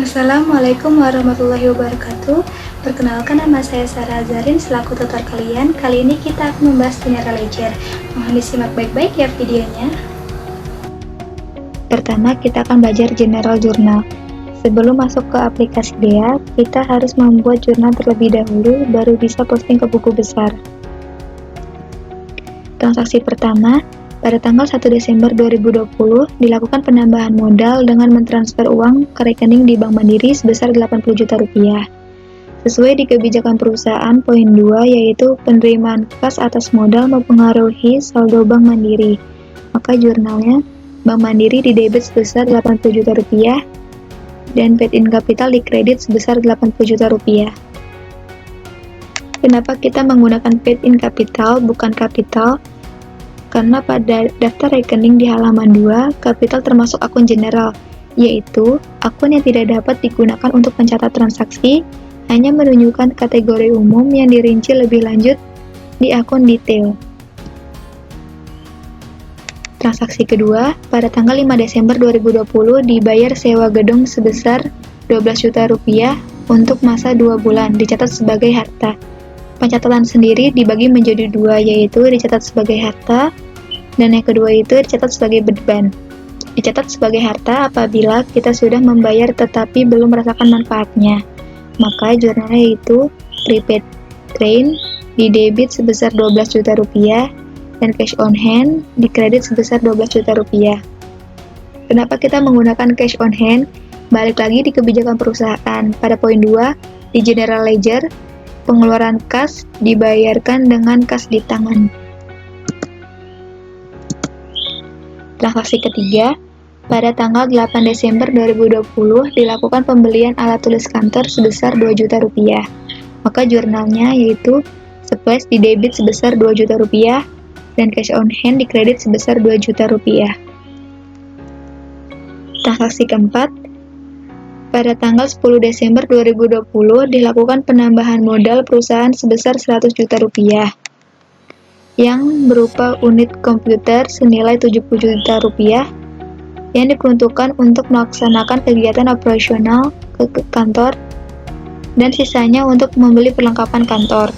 Assalamualaikum warahmatullahi wabarakatuh. Perkenalkan, nama saya Sarah Azarin selaku tutor kalian. Kali ini kita akan membahas General Ledger. Mohon disimak baik-baik ya videonya. Pertama, kita akan belajar General Journal. Sebelum masuk ke aplikasi DEA, kita harus membuat jurnal terlebih dahulu, baru bisa posting ke buku besar. Transaksi pertama, pada tanggal 1 Desember 2020, dilakukan penambahan modal dengan mentransfer uang ke rekening di Bank Mandiri sebesar 80 juta rupiah. Sesuai di kebijakan perusahaan poin 2, yaitu penerimaan kas atas modal mempengaruhi saldo Bank Mandiri. Maka jurnalnya, Bank Mandiri didebit sebesar 80 juta rupiah dan paid-in capital dikredit sebesar 80 juta rupiah. Kenapa kita menggunakan paid-in capital bukan kapital? Karena pada daftar rekening di halaman 2, kapital termasuk akun general, yaitu akun yang tidak dapat digunakan untuk mencatat transaksi, hanya menunjukkan kategori umum yang dirinci lebih lanjut di akun detail. Transaksi kedua, pada tanggal 5 Desember 2020 dibayar sewa gedung sebesar 12 juta rupiah untuk masa 2 bulan, dicatat sebagai harta. Pencatatan sendiri dibagi menjadi dua, yaitu dicatat sebagai harta, dan yang kedua itu dicatat sebagai beban. Dicatat sebagai harta apabila kita sudah membayar tetapi belum merasakan manfaatnya. Maka jurnalnya itu prepaid train didebit sebesar 12 juta rupiah dan cash on hand dikredit sebesar 12 juta rupiah. Kenapa kita menggunakan cash on hand? Balik lagi di kebijakan perusahaan. Pada poin 2, di General Ledger, pengeluaran kas dibayarkan dengan kas di tangan. Transaksi ketiga, pada tanggal 8 Desember 2020 dilakukan pembelian alat tulis kantor sebesar 2 juta rupiah. Maka jurnalnya yaitu supplies didebit sebesar 2 juta rupiah dan cash on hand dikredit sebesar 2 juta rupiah. Transaksi keempat, pada tanggal 10 Desember 2020 dilakukan penambahan modal perusahaan sebesar 100 juta rupiah yang berupa unit komputer senilai 70 juta rupiah yang diperuntukkan untuk melaksanakan kegiatan operasional ke kantor dan sisanya untuk membeli perlengkapan kantor.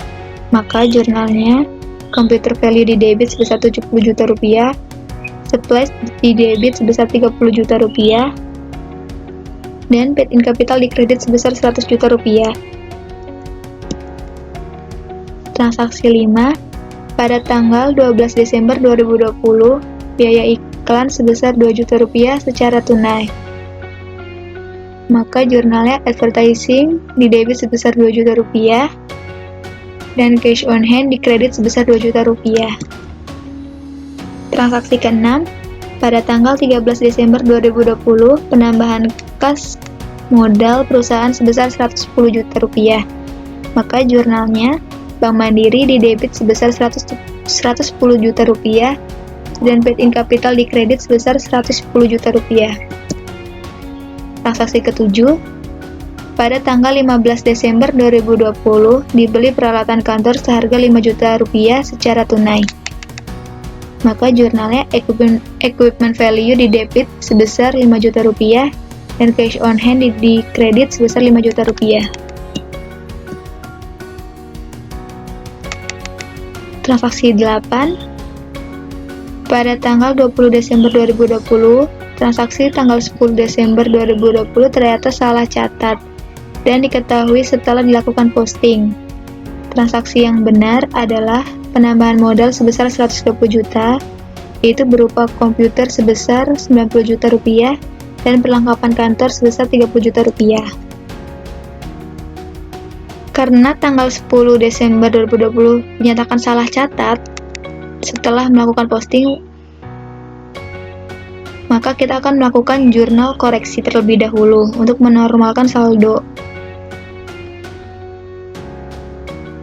Maka jurnalnya computer value didebit sebesar 70 juta rupiah, supplies didebit sebesar 30 juta rupiah, dan paid-in capital dikredit sebesar 100 juta rupiah. Transaksi 5, pada tanggal 12 Desember 2020, biaya iklan sebesar 2 juta rupiah secara tunai. Maka jurnalnya advertising didebit sebesar 2 juta rupiah dan cash on hand dikredit sebesar 2 juta rupiah. Transaksi ke-6, pada tanggal 13 Desember 2020, penambahan kas modal perusahaan sebesar 110 juta rupiah. Maka jurnalnya, Bank Mandiri didebit sebesar 110 juta rupiah dan paid-in capital dikredit sebesar 110 juta rupiah. Transaksi ke-7, pada tanggal 15 Desember 2020 dibeli peralatan kantor seharga 5 juta rupiah secara tunai. Maka jurnalnya equipment value didebit sebesar 5 juta rupiah dan cash on hand dikredit sebesar 5 juta rupiah. Transaksi 8, pada tanggal 20 Desember 2020, transaksi tanggal 10 Desember 2020 ternyata salah catat dan diketahui setelah dilakukan posting. Transaksi yang benar adalah penambahan modal sebesar 120 juta, yaitu berupa komputer sebesar 90 juta rupiah dan perlengkapan kantor sebesar 30 juta rupiah. Karena tanggal 10 Desember 2020 dinyatakan salah catat setelah melakukan posting, maka kita akan melakukan jurnal koreksi terlebih dahulu untuk menormalkan saldo.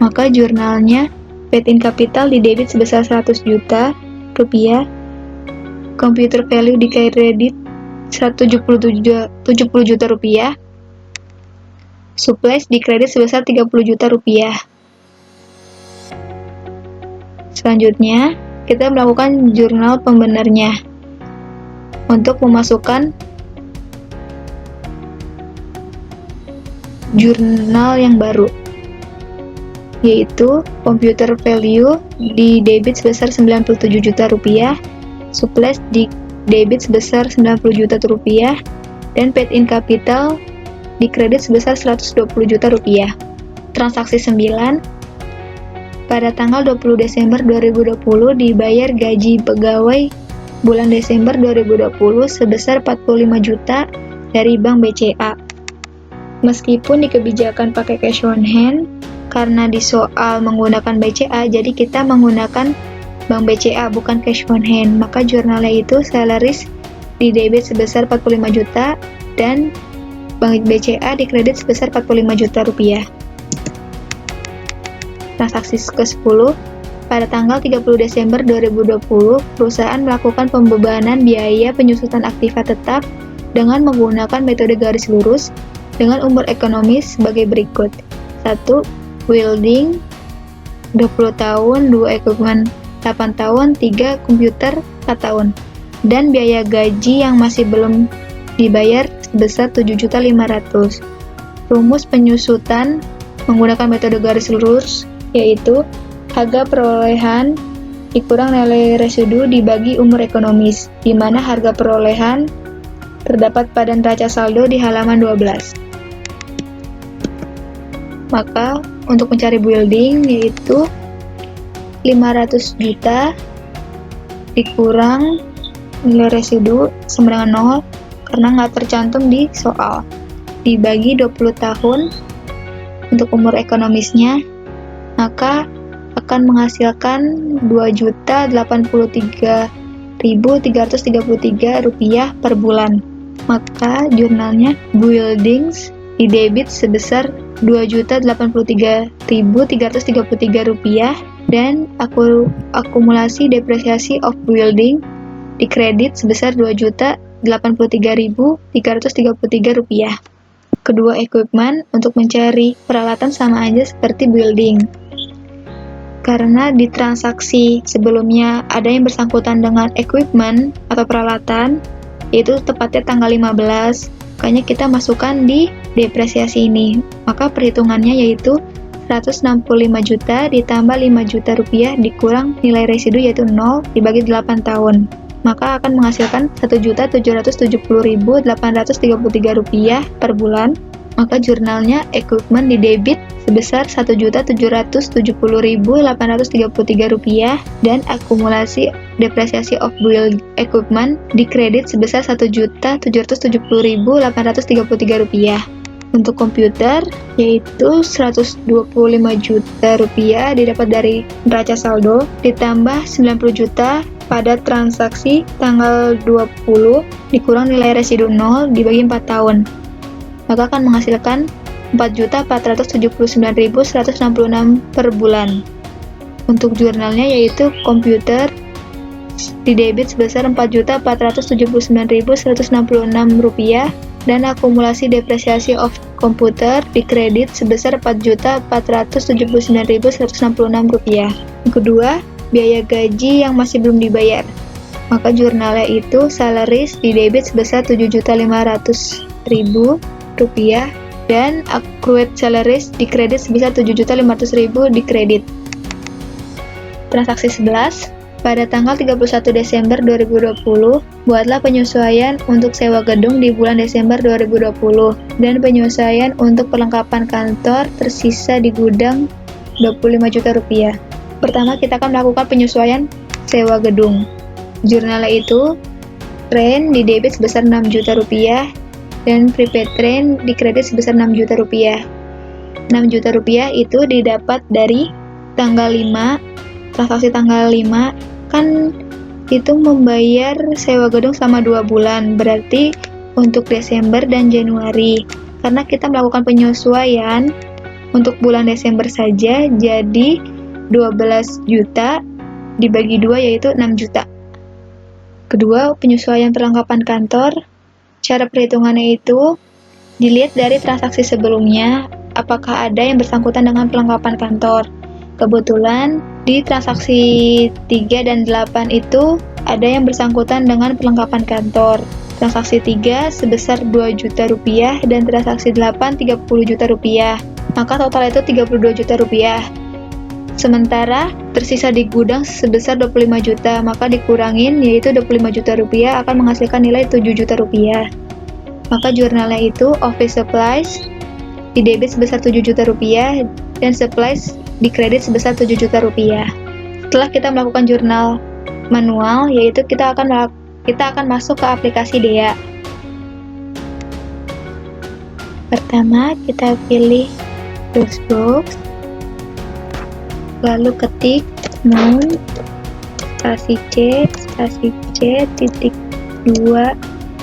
Maka jurnalnya paid-in capital didebit sebesar 100 juta rupiah, computer value dikredit 170 juta rupiah, supplies dikredit sebesar 30 juta rupiah. Selanjutnya, kita melakukan jurnal pembenernya untuk memasukkan jurnal yang baru, yaitu computer value di debit sebesar 97 juta rupiah, surplus di debit sebesar 90 juta rupiah, dan paid-in capital di kredit sebesar 120 juta rupiah. Transaksi 9, pada tanggal 20 Desember 2020 dibayar gaji pegawai bulan Desember 2020 sebesar 45 juta dari Bank BCA. Meskipun di kebijakan pakai cash on hand, karena di soal menggunakan BCA, jadi kita menggunakan Bank BCA bukan cash on hand, maka jurnalnya itu salaries di debit sebesar 45 juta dan Bank BCA di kredit sebesar 45 juta rupiah. Transaksi ke-10, pada tanggal 30 Desember 2020, perusahaan melakukan pembebanan biaya penyusutan aktiva tetap dengan menggunakan metode garis lurus dengan umur ekonomis sebagai berikut. 1. Building 20 tahun, 2 equipment 8 tahun, 3 komputer 4 tahun. Dan biaya gaji yang masih belum dibayar sebesar 7.500.000. Rumus penyusutan menggunakan metode garis lurus yaitu harga perolehan dikurang nilai residu dibagi umur ekonomis, di mana harga perolehan terdapat pada neraca saldo di halaman 12. Maka untuk mencari building yaitu 500 juta dikurang nilai residu sama dengan 0 karena nggak tercantum di soal, dibagi 20 tahun untuk umur ekonomisnya, maka akan menghasilkan Rp2.083.333 per bulan. Maka jurnalnya buildings di debit sebesar Rp2.083.333 dan akumulasi depresiasi of building di kredit sebesar Rp2.083.333. Kedua equipment untuk mencari peralatan sama aja seperti building. Karena di transaksi sebelumnya ada yang bersangkutan dengan equipment atau peralatan, yaitu tepatnya tanggal 15, makanya kita masukkan di depresiasi ini. Maka perhitungannya yaitu 165 juta ditambah 5 juta rupiah dikurang nilai residu yaitu 0 dibagi 8 tahun. Maka akan menghasilkan Rp1.770.833 per bulan. Maka jurnalnya equipment di debit sebesar Rp1.770.833 dan akumulasi depresiasi of build equipment di kredit sebesar Rp1.770.833. Untuk komputer yaitu Rp125 juta didapat dari neraca saldo ditambah 90 juta pada transaksi tanggal 20 dikurang nilai residu 0 dibagi 4 tahun. Maka akan menghasilkan Rp4.479.166 per bulan. Untuk jurnalnya yaitu komputer di debit sebesar Rp4.479.166 dan akumulasi depresiasi of komputer di kredit sebesar Rp4.479.166. Yang kedua, biaya gaji yang masih belum dibayar. Maka jurnalnya itu salaries di debit sebesar Rp7.500.000 dan accrued salaries di kredit sebesar Rp7.500.000 di kredit. Transaksi 11, pada tanggal 31 Desember 2020, buatlah penyesuaian untuk sewa gedung di bulan Desember 2020 dan penyesuaian untuk perlengkapan kantor tersisa di gudang Rp25 juta. Pertama, kita akan melakukan penyesuaian sewa gedung. Jurnalnya itu rent di debit sebesar Rp6 juta dan prepaid rent di kredit sebesar Rp6 juta. Rp6 juta itu didapat dari tanggal 5, transaksi tanggal 5 kan itu membayar sewa gedung selama 2 bulan, berarti untuk Desember dan Januari. Karena kita melakukan penyesuaian untuk bulan Desember saja, jadi 12 juta dibagi 2 yaitu 6 juta. Kedua, penyesuaian perlengkapan kantor. Cara perhitungannya itu dilihat dari transaksi sebelumnya, apakah ada yang bersangkutan dengan perlengkapan kantor. Kebetulan Di transaksi 3 dan 8 itu ada yang bersangkutan dengan perlengkapan kantor. Transaksi 3 sebesar 2 juta rupiah dan transaksi 8 30 juta rupiah. Maka total itu 32 juta rupiah. Sementara tersisa di gudang sebesar 25 juta, maka dikurangin yaitu 25 juta rupiah akan menghasilkan nilai 7 juta rupiah. Maka jurnalnya itu office supplies di debit sebesar 7 juta rupiah dan supplies di kredit sebesar 7 juta rupiah. Setelah kita melakukan jurnal manual, yaitu kita akan masuk ke aplikasi DEA. Pertama, kita pilih Dosbox, lalu ketik nom spasi C titik 2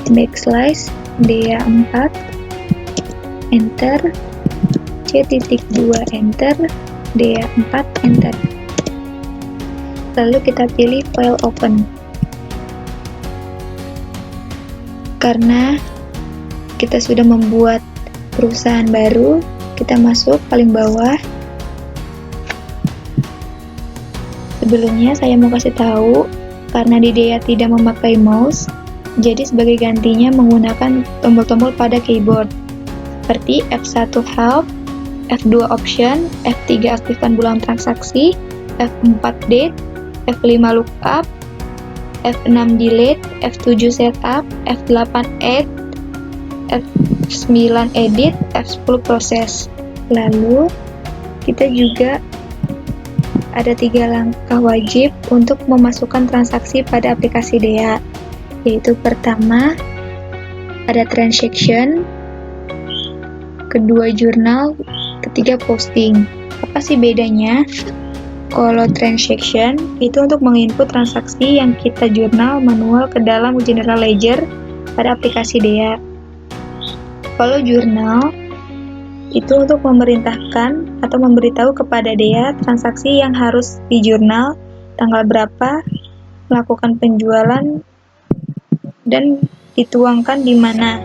backslash DEA 4 enter, C titik 2 enter, DEA 4 enter. Lalu kita pilih file open. Karena kita sudah membuat perusahaan baru, kita masuk paling bawah. Sebelumnya saya mau kasih tahu, karena di DEA tidak memakai mouse, jadi sebagai gantinya menggunakan tombol-tombol pada keyboard seperti F1 help, F2 option, F3 aktifkan bulan transaksi, F4 date, F5 lookup, F6 delete, F7 setup, F8 add, F9 edit, F10 proses. Lalu kita juga ada 3 langkah wajib untuk memasukkan transaksi pada aplikasi DEA, yaitu pertama ada transaction, kedua jurnal, ketiga posting. Apa sih bedanya? Kalau transaction itu untuk menginput transaksi yang kita jurnal manual ke dalam general ledger pada aplikasi DEA. Kalau jurnal itu untuk memerintahkan atau memberitahu kepada DEA transaksi yang harus dijurnal, tanggal berapa, melakukan penjualan, dan dituangkan di mana.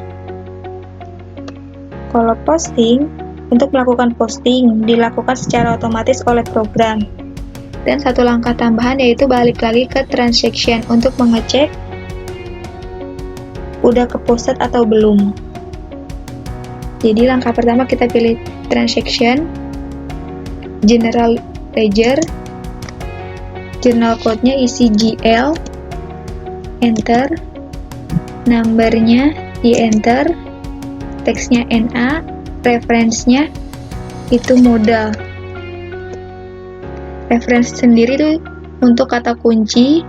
Kalau posting, untuk melakukan posting dilakukan secara otomatis oleh program. Dan satu langkah tambahan yaitu balik lagi ke transaction untuk mengecek udah ke-posted atau belum. Jadi langkah pertama kita pilih transaction, general ledger, journal code-nya isi GL, enter, numbernya di enter, teksnya NA, reference-nya itu modal. Reference sendiri itu untuk kata kunci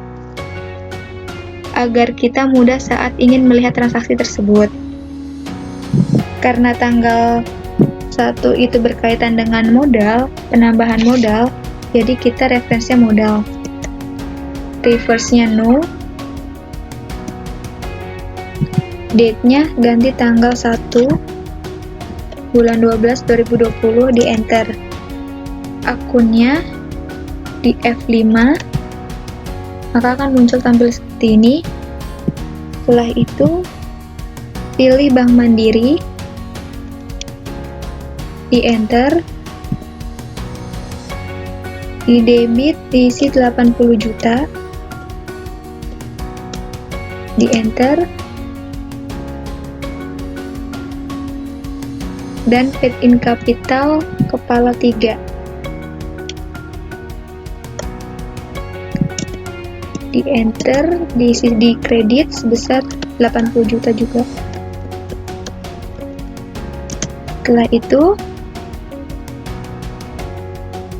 agar kita mudah saat ingin melihat transaksi tersebut. Karena tanggal 1 itu berkaitan dengan modal, penambahan modal, jadi kita referensinya modal. Reverse-nya no, date-nya ganti tanggal 1 bulan 12 2020 di enter. Akunnya di F5, maka akan muncul tampil seperti ini. Setelah itu pilih Bank Mandiri, di enter, di debit diisi 80 juta, di enter, dan paid in capital kepala 3. Di enter, diisi di kredit sebesar 80 juta juga. Setelah itu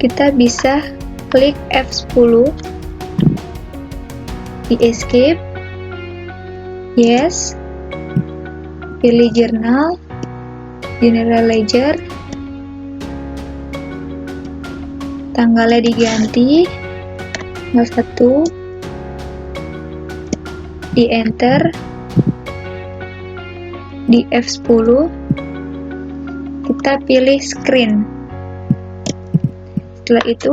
kita bisa klik F10, di escape, yes, pilih jurnal, general ledger, tanggalnya diganti tanggal 1, di enter, di F10 kita pilih screen. Setelah itu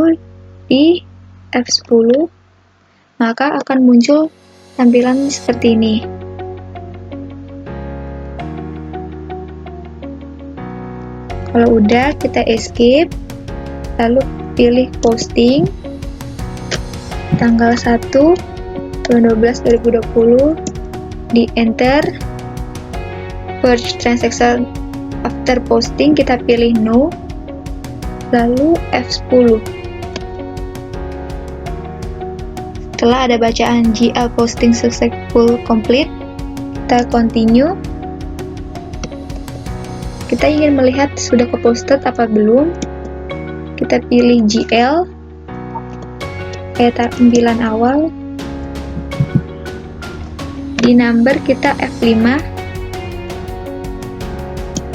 di F10 maka akan muncul tampilan seperti ini. Kalau udah, kita escape, lalu pilih posting, tanggal 1 bulan 12 2020, di enter. Purge transaction after posting, kita pilih no, lalu F10. Setelah ada bacaan GL posting successful complete, kita continue. Kita ingin melihat sudah ke-posted apa belum. Kita pilih GL, kayak 9 awal. Di number kita F5,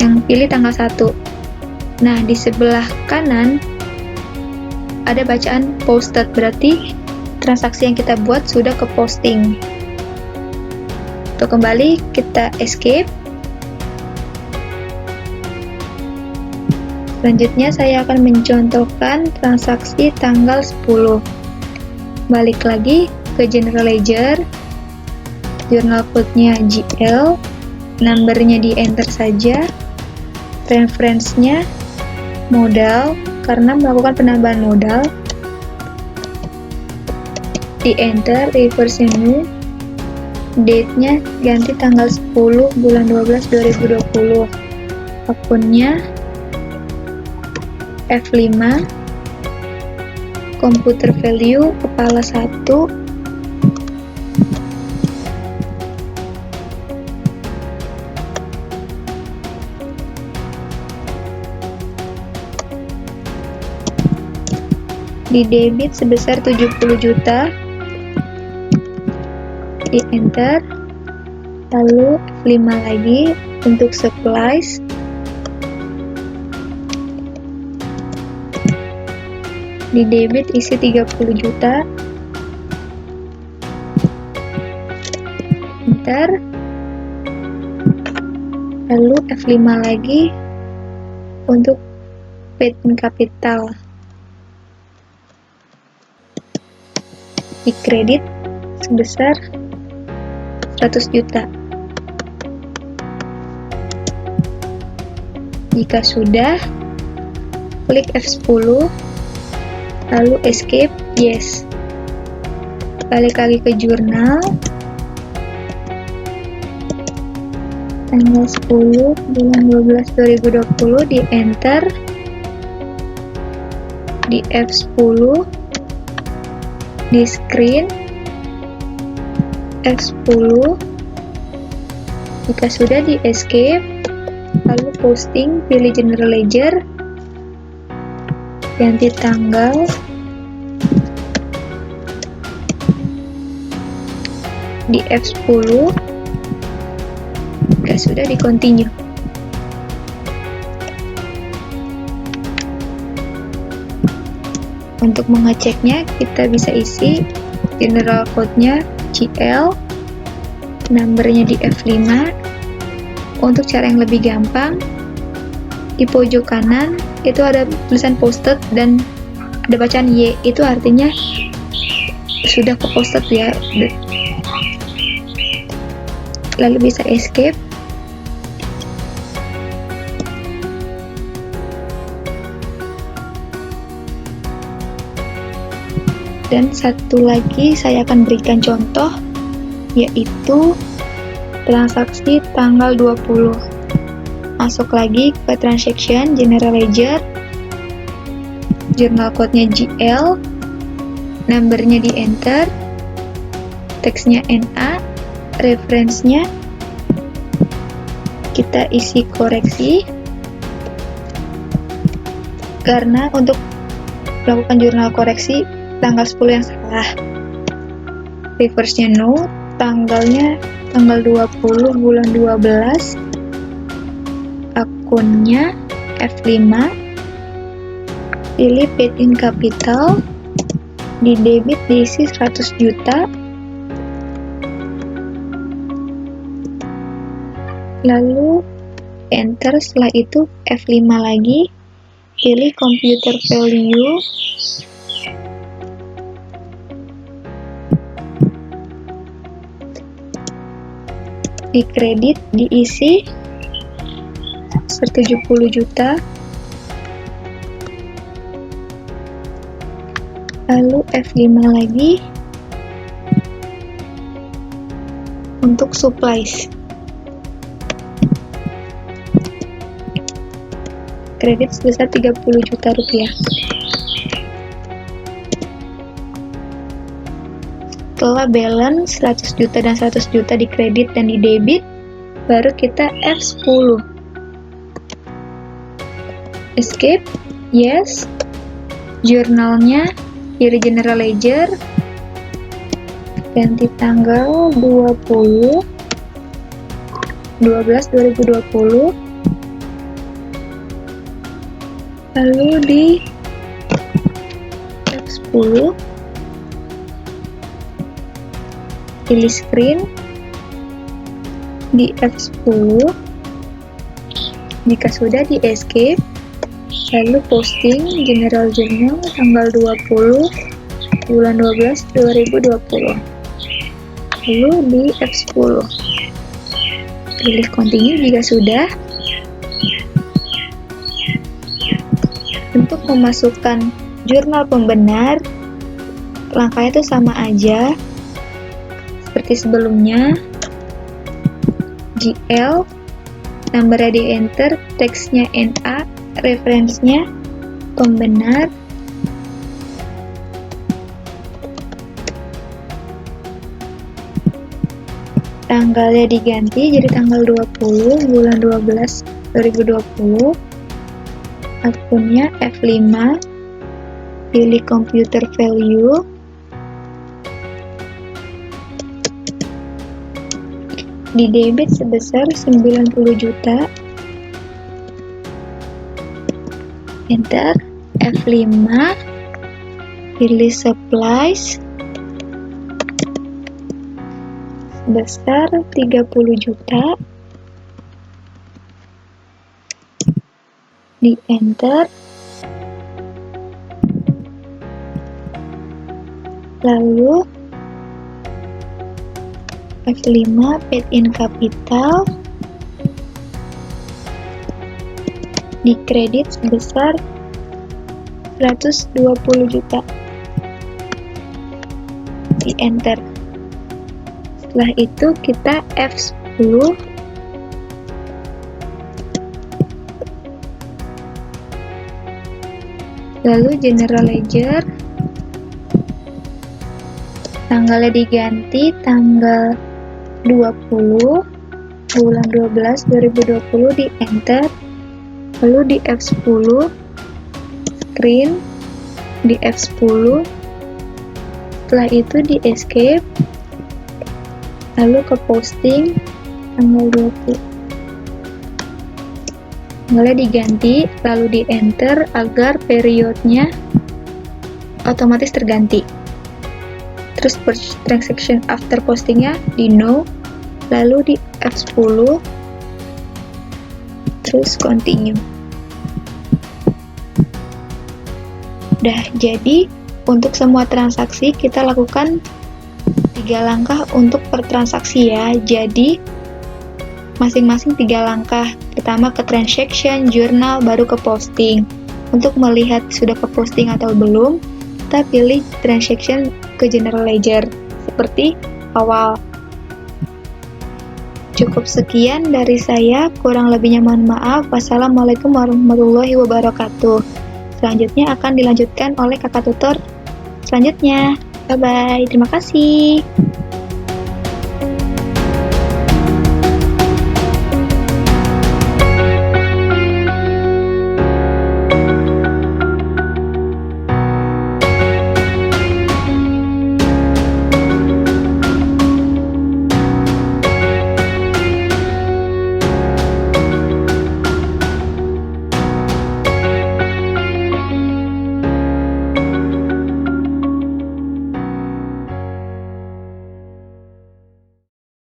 yang pilih tanggal 1. Nah, di sebelah kanan ada bacaan posted, berarti transaksi yang kita buat sudah ke posting. Untuk kembali, kita escape. Selanjutnya saya akan mencontohkan transaksi tanggal 10. Balik lagi ke General Ledger, journal code-nya GL, numbernya di enter saja, reference-nya modal karena melakukan penambahan modal, di enter, reverse new, date-nya ganti tanggal 10 bulan 12 2020, akunnya F5, computer value kepala 1, di debit sebesar 70 juta, di enter, lalu F5 lagi untuk supplies, di debit isi 30 juta, enter, lalu F5 lagi untuk paid in capital, di kredit sebesar 100 juta. Jika sudah, klik F10, lalu escape, yes. Balik lagi ke jurnal, tanggal 10 bulan 12 2020, di enter, di F10, di screen, F10. Jika sudah, di escape, lalu posting, pilih General Ledger, ganti tanggal, di F10. Jika sudah, di continue. Untuk mengeceknya, kita bisa isi general code-nya GL, numbernya di F5. Untuk cara yang lebih gampang, di pojok kanan itu ada tulisan posted dan ada bacaan Y, itu artinya sudah ke posted ya. Lalu bisa escape, dan satu lagi saya akan berikan contoh, yaitu transaksi tanggal 20. Masuk lagi ke transaction, General Ledger, journal code-nya GL, numbernya di enter, teksnya NA, reference-nya kita isi koreksi, karena untuk melakukan jurnal koreksi tanggal 10 yang salah. Reverse-nya no, tanggalnya tanggal 20 bulan 12, akunnya F5, pilih paid in capital, di debit diisi 100 juta, lalu enter. Setelah itu F5 lagi, pilih computer value, di kredit diisi 70 juta, lalu F5 lagi, untuk supplies. Kredit sebesar 30 juta rupiah. Setelah balance 100 juta dan 100 juta di kredit dan di debit, baru kita F10. Escape, yes. Jurnalnya kiri general ledger, ganti tanggal 20/12/2020, lalu di F10 pilih screen, di F10 jika sudah di escape, lalu posting general journal tanggal 20 bulan 12 2020, lalu di F10 pilih continue jika sudah. Untuk memasukkan jurnal pembenar, langkahnya itu sama aja seperti sebelumnya. GL, nomornya di enter, teksnya NA, referensinya pembenar, tanggalnya diganti jadi tanggal 20 bulan 12 2020, akunnya F5, pilih computer value, di debit sebesar 90 juta, enter, F5, pilih supplies, sebesar 30 juta, di enter, lalu F5 paid in capital, di kredit sebesar 120 juta, di enter. Setelah itu kita F10, lalu general ledger, tanggalnya diganti tanggal 20 bulan 12 2020, di enter, lalu di F10 screen, di F10, setelah itu di escape, lalu ke posting tanggal 20, tanggalnya diganti, lalu di enter agar periodnya otomatis terganti. Terus transaction after postingnya di no, lalu di F10, terus continue. Udah, jadi untuk semua transaksi kita lakukan 3 langkah untuk per transaksi ya. Jadi masing-masing 3 langkah. Pertama ke transaction, jurnal, baru ke posting. Untuk melihat sudah ke posting atau belum, kita pilih transaction ke general ledger seperti awal. Cukup sekian dari saya, kurang lebihnya mohon maaf. Wassalamualaikum warahmatullahi wabarakatuh. Selanjutnya akan dilanjutkan oleh kakak tutor selanjutnya. Bye bye, terima kasih.